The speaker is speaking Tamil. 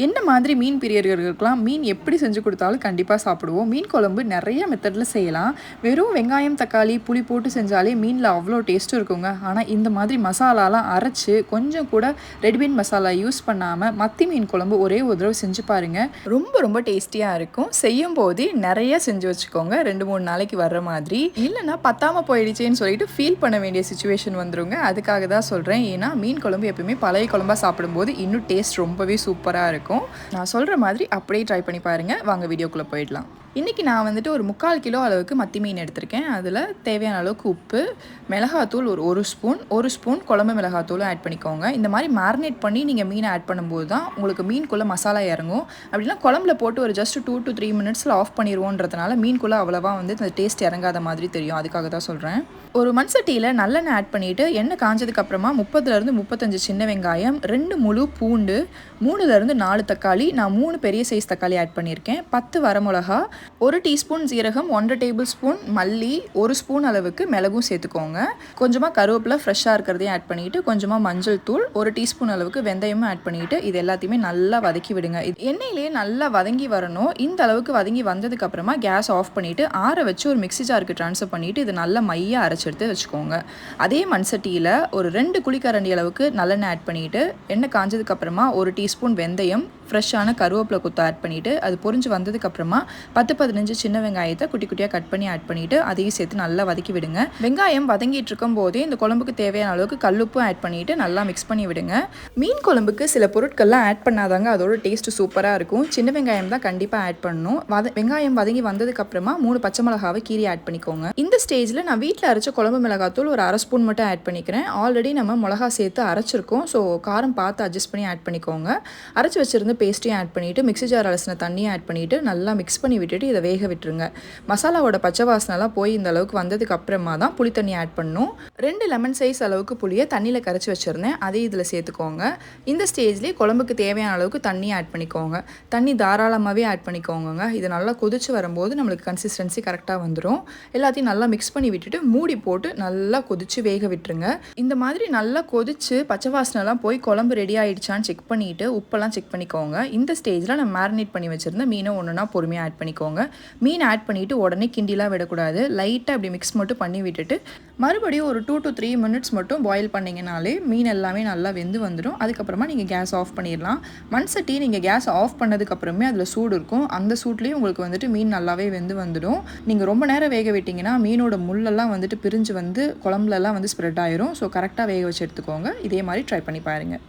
என்ன மாதிரி மீன் பிரியர்களுக்கெல்லாம் மீன் எப்படி செஞ்சு கொடுத்தாலும் கண்டிப்பாக சாப்பிடுவோம். மீன் குழம்பு நிறைய மெத்தடில் செய்யலாம். வெறும் வெங்காயம் தக்காளி புளி போட்டு செஞ்சாலே மீனில் அவ்வளோ டேஸ்ட்டும் இருக்குங்க. ஆனால் இந்த மாதிரி மசாலாலாம் அரைச்சி கொஞ்சம் கூட ரெடிமேட் மசாலா யூஸ் பண்ணாமல் மத்தி மீன் குழம்பு ஒரே ஒரு தடவை செஞ்சு பாருங்கள். ரொம்ப ரொம்ப டேஸ்டியாக இருக்கும். செய்யும் போதே நிறைய செஞ்சு வச்சுக்கோங்க, 2-3 நாளைக்கு வர்ற மாதிரி. இல்லைன்னா பத்தாமல் போயிடுச்சேன்னு சொல்லிட்டு ஃபீல் பண்ண வேண்டிய சுச்சுவேஷன் வந்துருங்க. அதுக்காக தான் சொல்கிறேன். ஏன்னா மீன் குழம்பு எப்பவுமே பழைய குழம்பாக சாப்பிடும்போது இன்னும் டேஸ்ட் ரொம்பவே சூப்பராக இருக்கும். நான் சொல்கிற மாதிரி அப்படியே ட்ரை பண்ணி பாருங்கள். வாங்க வீடியோக்குள்ளே போயிடலாம். இன்றைக்கி நான் வந்துட்டு ஒரு 3/4 கிலோ அளவுக்கு மத்தி மீன் எடுத்திருக்கேன். அதில் தேவையான அளவுக்கு உப்பு, மிளகாத்தூள் ஒரு ஸ்பூன் குழம்பு மிளகாத்தூளும் ஆட் பண்ணிக்கோங்க. இந்த மாதிரி மேரினேட் பண்ணி நீங்கள் மீனை ஆட் பண்ணும்போது தான் உங்களுக்கு மீனுக்குள்ளே மசாலா இறங்கும். அப்படின்னா குழம்புல போட்டு ஒரு ஜஸ்ட் 2 to 3 மினிட்ஸில் ஆஃப் பண்ணிடுவோன்றதுனால மீனுக்குள்ளே அவ்வளோவா வந்து அந்த டேஸ்ட் இறங்காத மாதிரி தெரியும். அதுக்காக தான் சொல்கிறேன். ஒரு மண்சட்டியில் நல்லெண்ணெய் ஆட் பண்ணிவிட்டு எண்ணெய் காஞ்சதுக்கப்புறமா 30 to 35 சின்ன வெங்காயம், 2 முழு பூண்டு, 3 to 4 தக்காளி, நான் 3 பெரிய சைஸ் தக்காளி ஆட் பண்ணியிருக்கேன், 10 வரமிளகா, 1 டீஸ்பூன் ஜீரகம், 1 டேபிள் ஸ்பூன் மல்லி, 1 ஸ்பூன் அளவுக்கு மிளகும் சேர்த்துக்கோங்க. கொஞ்சமாக கருவேப்பிலை ஃப்ரெஷ்ஷாக இருக்கிறதையும் ஆட் பண்ணிவிட்டு கொஞ்சமாக மஞ்சள் தூள், 1 டீஸ்பூன் அளவுக்கு வெந்தயமும் ஆட் பண்ணிவிட்டு இது எல்லாத்தையுமே நல்லா வதக்கி விடுங்க. எண்ணெயிலே நல்லா வதங்கி வரணும். இந்த அளவுக்கு வதங்கி வந்ததுக்கப்புறமா கேஸ் ஆஃப் பண்ணிவிட்டு ஆற வச்சு ஒரு மிக்ஸி ஜாருக்கு ட்ரான்ஸ்ஃபர் பண்ணிவிட்டு இது நல்லா மையாக அரைச்சி எடுத்து வச்சுக்கோங்க. அதே மண்சட்டியில் ஒரு 2 குழிக்கரண்டி அளவுக்கு நல்லெண்ணெய் ஆட் பண்ணிவிட்டு எண்ணெய் காஞ்சதுக்கப்புறமா 1 டீஸ்பூன் வெந்தயம், ஃப்ரெஷ்ஷான கருவேப்பிலை கொத்து ஆட் பண்ணிவிட்டு அது பொரிஞ்சு வந்ததுக்கப்புறமா 10-15 சின்ன வெங்காயத்தை குட்டி குட்டியாக கட் பண்ணி ஆட் பண்ணிவிட்டு அதையும் சேர்த்து நல்லா வதக்கி விடுங்க. வெங்காயம் வதங்கிட்டு இருக்கும் போதே இந்த குழம்புக்கு தேவையான அளவுக்கு கல்லுப்பும் ஆட் பண்ணிவிட்டு நல்லா மிக்ஸ் பண்ணி விடுங்க. மீன் குழம்புக்கு சில பொருட்கள்லாம் ஆட் பண்ணாதாங்க அதோட டேஸ்ட்டு சூப்பராக இருக்கும். சின்ன வெங்காயம் தான் கண்டிப்பாக ஆட் பண்ணணும். வெங்காயம் வதங்கி வந்ததுக்கப்புறமா 3 பச்சை மிளகாவை கீரி ஆட் பண்ணிக்கோங்க. இந்த ஸ்டேஜில் நான் வீட்டில் அரைச்ச குழம்பு மிளகாத்தூள் ஒரு 1/2 ஸ்பூன் மட்டும் ஆட் பண்ணிக்கிறேன். ஆல்ரெடி நம்ம மிளகா சேர்த்து அரைச்சிருக்கோம். ஸோ காரம் பார்த்து அட்ஜஸ்ட் பண்ணி ஆட் பண்ணிக்கோங்க. அரைச்சி வச்சிருந்த பேஸ்ட்டையும் ஆட் பண்ணிவிட்டு மிக்ஸி ஜார் அலசின தண்ணியை ஆட் பண்ணிவிட்டு நல்லா மிக்ஸ் பண்ணி விட்டுட்டு இதை வேக விட்டுருங்க. மசாலாவோட பச்சை வாசனைலாம் போய் இந்த அளவுக்கு வந்ததுக்கு அப்புறமா தான் புளி தண்ணி ஆட் பண்ணணும். 2 லெமன் சைஸ் அளவுக்கு புளியை தண்ணியில் கரைச்சி வச்சுருந்தேன், அதையும் இதில் சேர்த்துக்கோங்க. இந்த ஸ்டேஜ்லேயே குழம்புக்கு தேவையான அளவுக்கு தண்ணி ஆட் பண்ணிக்கோங்க. தண்ணி தாராளமாகவே ஆட் பண்ணிக்கோங்க. இது நல்லா கொதிச்சு வரும்போது நம்மளுக்கு கன்சிஸ்டன்சி கரெக்டாக வந்துடும். எல்லாத்தையும் நல்லா மிக்ஸ் பண்ணி விட்டுட்டு மூடி போட்டு நல்லா கொதிச்சு வேக விட்டுருங்க. இந்த மாதிரி நல்லா கொதிச்சு பச்சை வாசனைலாம் போய் குழம்பு ரெடி ஆகிடுச்சான்னு செக் பண்ணிவிட்டு உப்பெல்லாம் செக் பண்ணிக்கோங்க. இந்த ஸ்டேஜில் நம்ம மேரினேட் பண்ணி வச்சுருந்த மீனை ஒன்றுனா பொறுமையாக ஆட் பண்ணிக்கோங்க. மீன் ஆட் பண்ணிவிட்டு உடனே கிண்டிலாம் விடக்கூடாது. லைட்டாக அப்படி மிக்ஸ் மட்டும் பண்ணி விட்டுட்டு மறுபடியும் ஒரு 2 to 3 மினிட்ஸ் மட்டும் பாயில் பண்ணிங்கனாலே மீன் எல்லாமே நல்லா வெந்து வந்துடும். அதுக்கப்புறமா நீங்கள் கேஸ் ஆஃப் பண்ணிடலாம். மண்சட்டி நீங்கள் கேஸ் ஆஃப் பண்ணதுக்கப்புறமே அதில் சூடு இருக்கும். அந்த சூட்லேயும் உங்களுக்கு வந்துட்டு மீன் நல்லாவே வெந்து வந்துடும். நீங்கள் ரொம்ப நேரம் வேக விட்டிங்கன்னா மீனோட முள்ளெல்லாம் வந்துட்டு பிரிஞ்சு வந்து குழம்புலலாம் வந்து ஸ்ப்ரெட் ஆயிரும். ஸோ கரெக்டாக வேக வச்சு எடுத்துக்கோங்க. இதே மாதிரி ட்ரை பண்ணி பாருங்கள்.